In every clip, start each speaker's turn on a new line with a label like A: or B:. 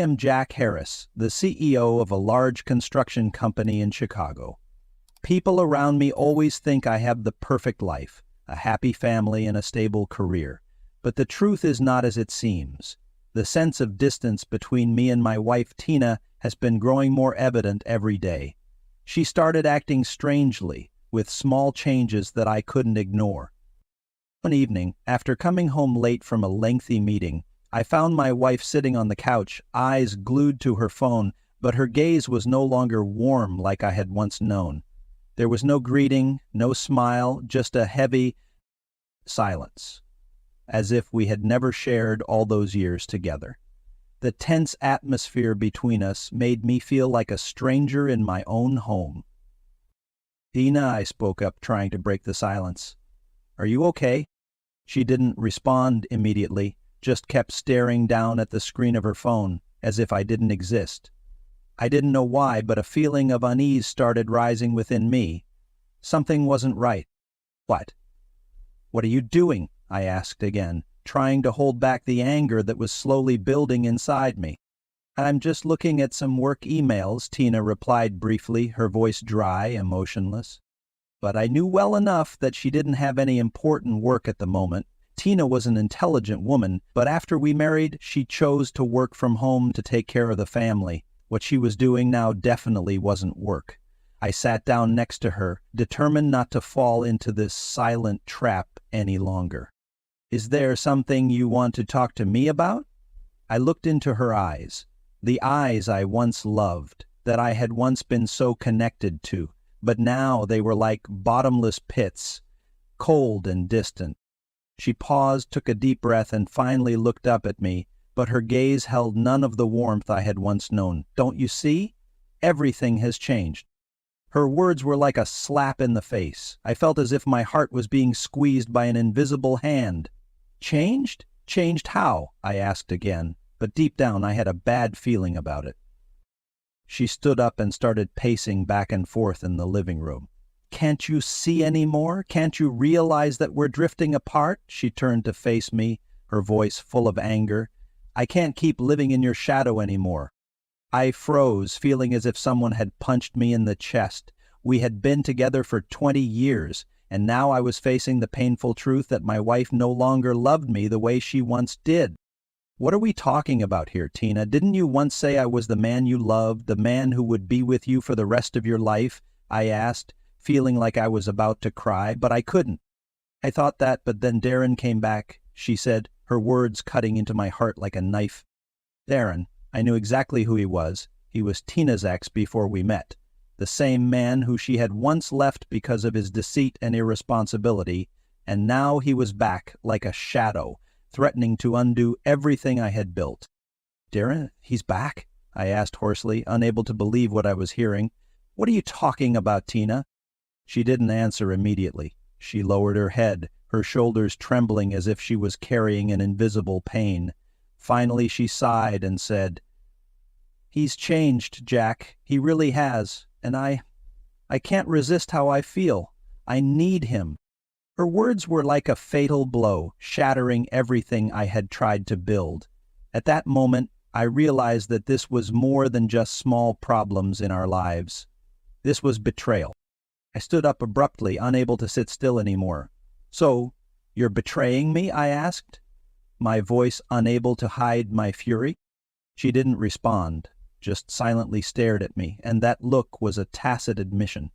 A: am Jack Harris, the CEO of a large construction company in Chicago. People around me always think I have the perfect life, a happy family and a stable career. But the truth is not as it seems. The sense of distance between me and my wife Tina has been growing more evident every day. She started acting strangely, with small changes that I couldn't ignore. One evening, after coming home late from a lengthy meeting, I found my wife sitting on the couch, eyes glued to her phone, but her gaze was no longer warm like I had once known. There was no greeting, no smile, just a heavy silence, as if we had never shared all those years together. The tense atmosphere between us made me feel like a stranger in my own home. "Tina," I spoke up, trying to break the silence. "Are you okay?" She didn't respond immediately, just kept staring down at the screen of her phone, as if I didn't exist. I didn't know why, but a feeling of unease started rising within me. Something wasn't right. "What? What are you doing?" I asked again, trying to hold back the anger that was slowly building inside me. "I'm just looking at some work emails," Tina replied briefly, her voice dry, emotionless. But I knew well enough that she didn't have any important work at the moment. Tina was an intelligent woman, but after we married, she chose to work from home to take care of the family. What she was doing now definitely wasn't work. I sat down next to her, determined not to fall into this silent trap any longer. "Is there something you want to talk to me about?" I looked into her eyes, the eyes I once loved, that I had once been so connected to, but now they were like bottomless pits, cold and distant. She paused, took a deep breath, and finally looked up at me, but her gaze held none of the warmth I had once known. "Don't you see? Everything has changed." Her words were like a slap in the face. I felt as if my heart was being squeezed by an invisible hand. "Changed? Changed how?" I asked again, but deep down I had a bad feeling about it. She stood up and started pacing back and forth in the living room. "Can't you see any more? Can't you realize that we're drifting apart?" She turned to face me, her voice full of anger. "I can't keep living in your shadow anymore." I froze, feeling as if someone had punched me in the chest. We had been together for 20 years, and now I was facing the painful truth that my wife no longer loved me the way she once did. "What are we talking about here, Tina? Didn't you once say I was the man you loved, the man who would be with you for the rest of your life?" I asked, feeling like I was about to cry, but I couldn't. "I thought that, but then Darren came back," she said, her words cutting into my heart like a knife. Darren, I knew exactly who he was. He was Tina's ex before we met. The same man who she had once left because of his deceit and irresponsibility, and now he was back like a shadow, threatening to undo everything I had built. "Darren, he's back?" I asked hoarsely, unable to believe what I was hearing. "What are you talking about, Tina?" She didn't answer immediately. She lowered her head, her shoulders trembling as if she was carrying an invisible pain. Finally she sighed and said, "He's changed, Jack. He really has. And I can't resist how I feel. I need him." Her words were like a fatal blow, shattering everything I had tried to build. At that moment, I realized that this was more than just small problems in our lives. This was betrayal. I stood up abruptly, unable to sit still anymore. "So, you're betraying me?" I asked, my voice unable to hide my fury. She didn't respond, just silently stared at me, and that look was a tacit admission.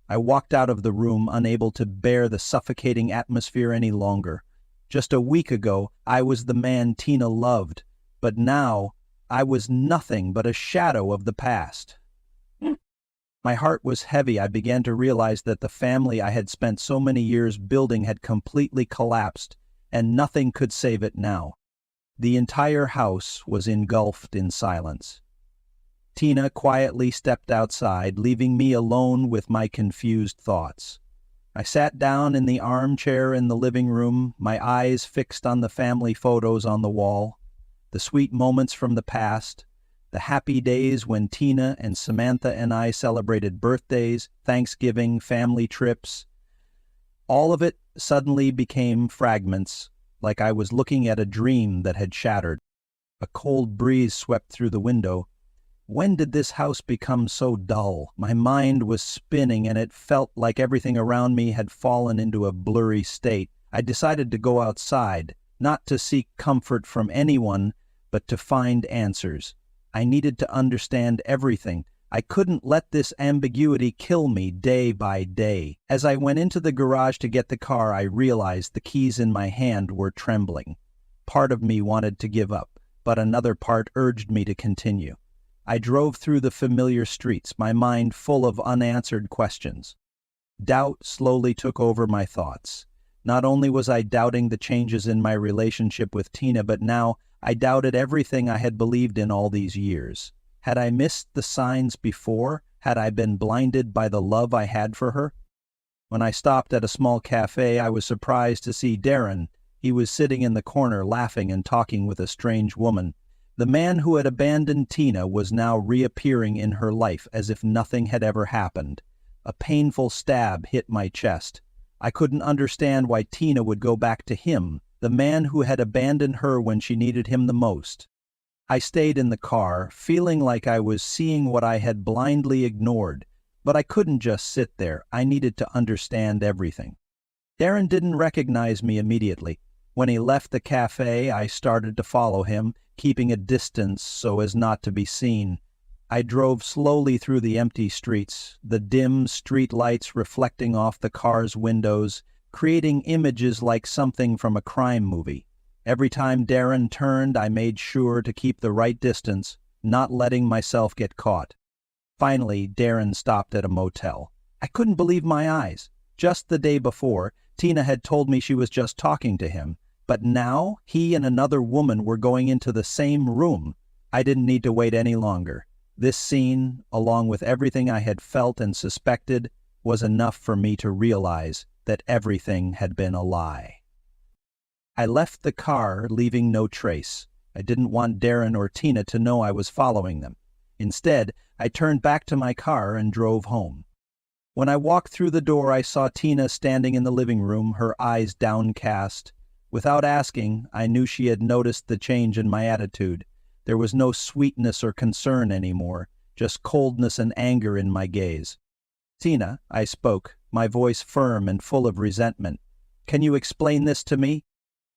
A: I walked out of the room, unable to bear the suffocating atmosphere any longer. Just a week ago, I was the man Tina loved, but now I was nothing but a shadow of the past. My heart was heavy. I began to realize that the family I had spent so many years building had completely collapsed, and nothing could save it now. The entire house was engulfed in silence. Tina quietly stepped outside, leaving me alone with my confused thoughts. I sat down in the armchair in the living room, my eyes fixed on the family photos on the wall, the sweet moments from the past, the happy days when Tina and Samantha and I celebrated birthdays, Thanksgiving, family trips. All of it suddenly became fragments, like I was looking at a dream that had shattered. A cold breeze swept through the window. When did this house become so dull? My mind was spinning, and it felt like everything around me had fallen into a blurry state. I decided to go outside, not to seek comfort from anyone, but to find answers. I needed to understand everything. I couldn't let this ambiguity kill me day by day. As I went into the garage to get the car, I realized the keys in my hand were trembling. Part of me wanted to give up, but another part urged me to continue. I drove through the familiar streets, my mind full of unanswered questions. Doubt slowly took over my thoughts. Not only was I doubting the changes in my relationship with Tina, but now I doubted everything I had believed in all these years. Had I missed the signs before? Had I been blinded by the love I had for her? When I stopped at a small cafe, I was surprised to see Darren. He was sitting in the corner laughing and talking with a strange woman. The man who had abandoned Tina was now reappearing in her life as if nothing had ever happened. A painful stab hit my chest. I couldn't understand why Tina would go back to him, the man who had abandoned her when she needed him the most. I stayed in the car, feeling like I was seeing what I had blindly ignored, but I couldn't just sit there. I needed to understand everything. Darren didn't recognize me immediately. When he left the cafe, I started to follow him, keeping a distance so as not to be seen. I drove slowly through the empty streets, the dim street lights reflecting off the car's windows, creating images like something from a crime movie. Every time Darren turned, I made sure to keep the right distance, not letting myself get caught. Finally, Darren stopped at a motel. I couldn't believe my eyes. Just the day before, Tina had told me she was just talking to him. But now, he and another woman were going into the same room. I didn't need to wait any longer. This scene, along with everything I had felt and suspected, was enough for me to realize that everything had been a lie. I left the car, leaving no trace. I didn't want Darren or Tina to know I was following them. Instead, I turned back to my car and drove home. When I walked through the door, I saw Tina standing in the living room, her eyes downcast. Without asking, I knew she had noticed the change in my attitude. There was no sweetness or concern anymore, just coldness and anger in my gaze. "Tina," I spoke, my voice firm and full of resentment. "Can you explain this to me?"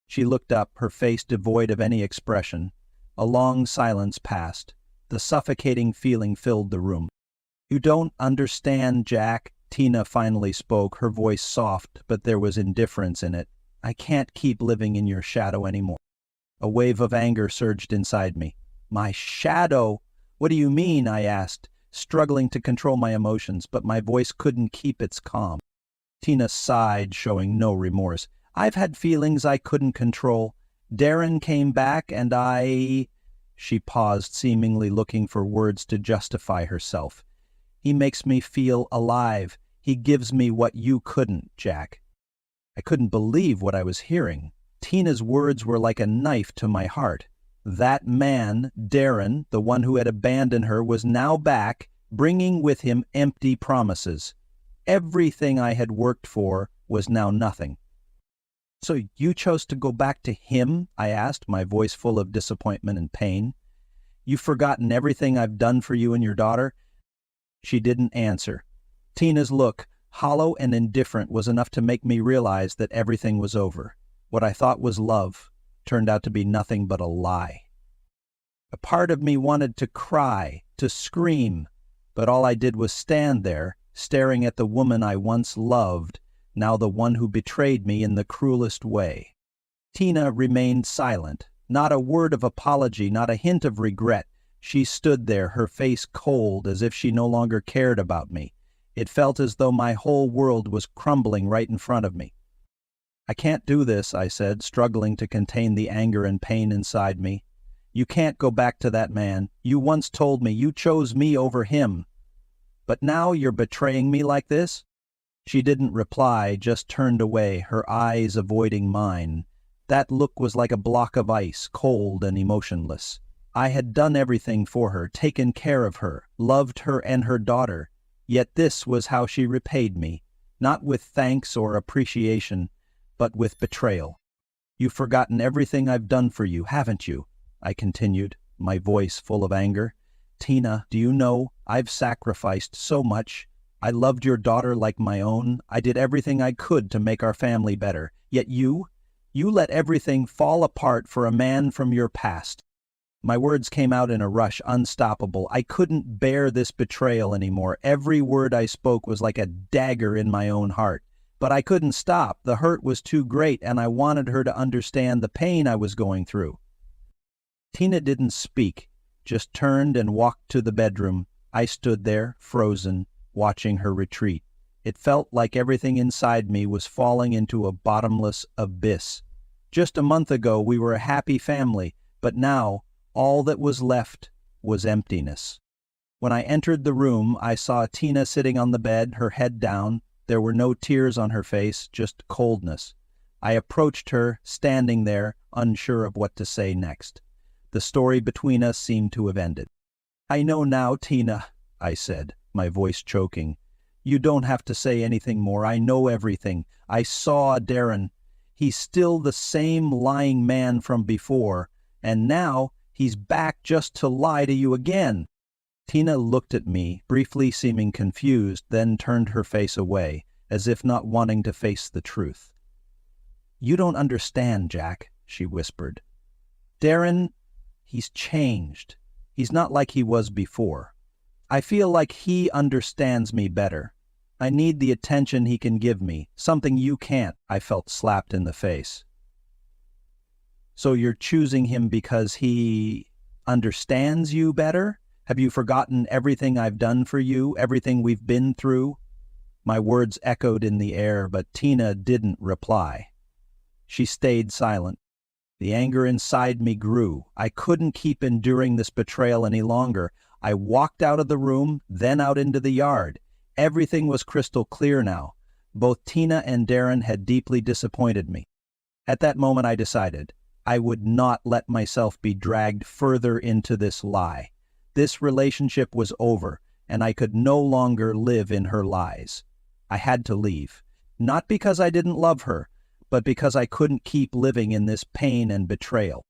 A: She looked up, her face devoid of any expression. A long silence passed. The suffocating feeling filled the room. "You don't understand, Jack," Tina finally spoke, her voice soft, but there was indifference in it. "I can't keep living in your shadow anymore." A wave of anger surged inside me. "My shadow? What do you mean?" I asked, struggling to control my emotions, but my voice couldn't keep its calm. Tina sighed, showing no remorse. "I've had feelings I couldn't control. Darren came back and I—" She paused, seemingly looking for words to justify herself. "He makes me feel alive. He gives me what you couldn't, Jack." I couldn't believe what I was hearing. Tina's words were like a knife to my heart. That man, Darren, the one who had abandoned her, was now back, bringing with him empty promises. Everything I had worked for was now nothing. "So you chose to go back to him?" I asked, my voice full of disappointment and pain. "You've forgotten everything I've done for you and your daughter?" She didn't answer. Tina's look, hollow and indifferent, was enough to make me realize that everything was over. What I thought was love turned out to be nothing but a lie. A part of me wanted to cry, to scream, but all I did was stand there, staring at the woman I once loved, now the one who betrayed me in the cruelest way. Tina remained silent, not a word of apology, not a hint of regret. She stood there, her face cold, as if she no longer cared about me. It felt as though my whole world was crumbling right in front of me. "I can't do this," I said, struggling to contain the anger and pain inside me. "You can't go back to that man. You once told me you chose me over him. But now you're betraying me like this?" She didn't reply, just turned away, her eyes avoiding mine. That look was like a block of ice, cold and emotionless. I had done everything for her, taken care of her, loved her and her daughter. Yet this was how she repaid me, not with thanks or appreciation, but with betrayal. "You've forgotten everything I've done for you, haven't you? I continued, my voice full of anger. Tina, do you know, I've sacrificed so much. I loved your daughter like my own. I did everything I could to make our family better. Yet you let everything fall apart for a man from your past. My words came out in a rush, unstoppable. I couldn't bear this betrayal anymore. Every word I spoke was like a dagger in my own heart. But I couldn't stop. The hurt was too great, and I wanted her to understand the pain I was going through. Tina didn't speak, just turned and walked to the bedroom. I stood there, frozen, watching her retreat. It felt like everything inside me was falling into a bottomless abyss. Just a month ago, we were a happy family, but now, all that was left was emptiness. When I entered the room, I saw Tina sitting on the bed, her head down. There were no tears on her face, just coldness. I approached her, standing there, unsure of what to say next. The story between us seemed to have ended. I know now, Tina, I said, my voice choking. You don't have to say anything more. I know everything. I saw Darren. He's still the same lying man from before, and now he's back just to lie to you again. Tina looked at me, briefly seeming confused, then turned her face away, as if not wanting to face the truth. You don't understand, Jack, she whispered. Darren, he's changed. He's not like he was before. I feel like he understands me better. I need the attention he can give me, something you can't. I felt slapped in the face. So you're choosing him because he understands you better? Have you forgotten everything I've done for you, everything we've been through? My words echoed in the air, but Tina didn't reply. She stayed silent. The anger inside me grew. I couldn't keep enduring this betrayal any longer. I walked out of the room, then out into the yard. Everything was crystal clear now. Both Tina and Darren had deeply disappointed me. At that moment I decided I would not let myself be dragged further into this lie. This relationship was over, and I could no longer live in her lies. I had to leave, not because I didn't love her, but because I couldn't keep living in this pain and betrayal.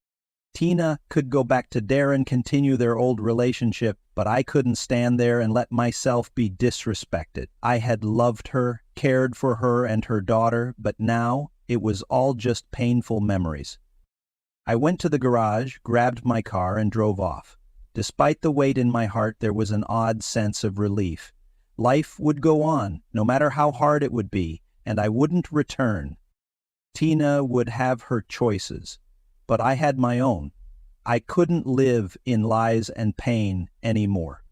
A: Tina could go back to Darren, continue their old relationship, but I couldn't stand there and let myself be disrespected. I had loved her, cared for her and her daughter, but now it was all just painful memories. I went to the garage, grabbed my car, and drove off. Despite the weight in my heart, there was an odd sense of relief. Life would go on, no matter how hard it would be, and I wouldn't return. Tina would have her choices, but I had my own. I couldn't live in lies and pain anymore.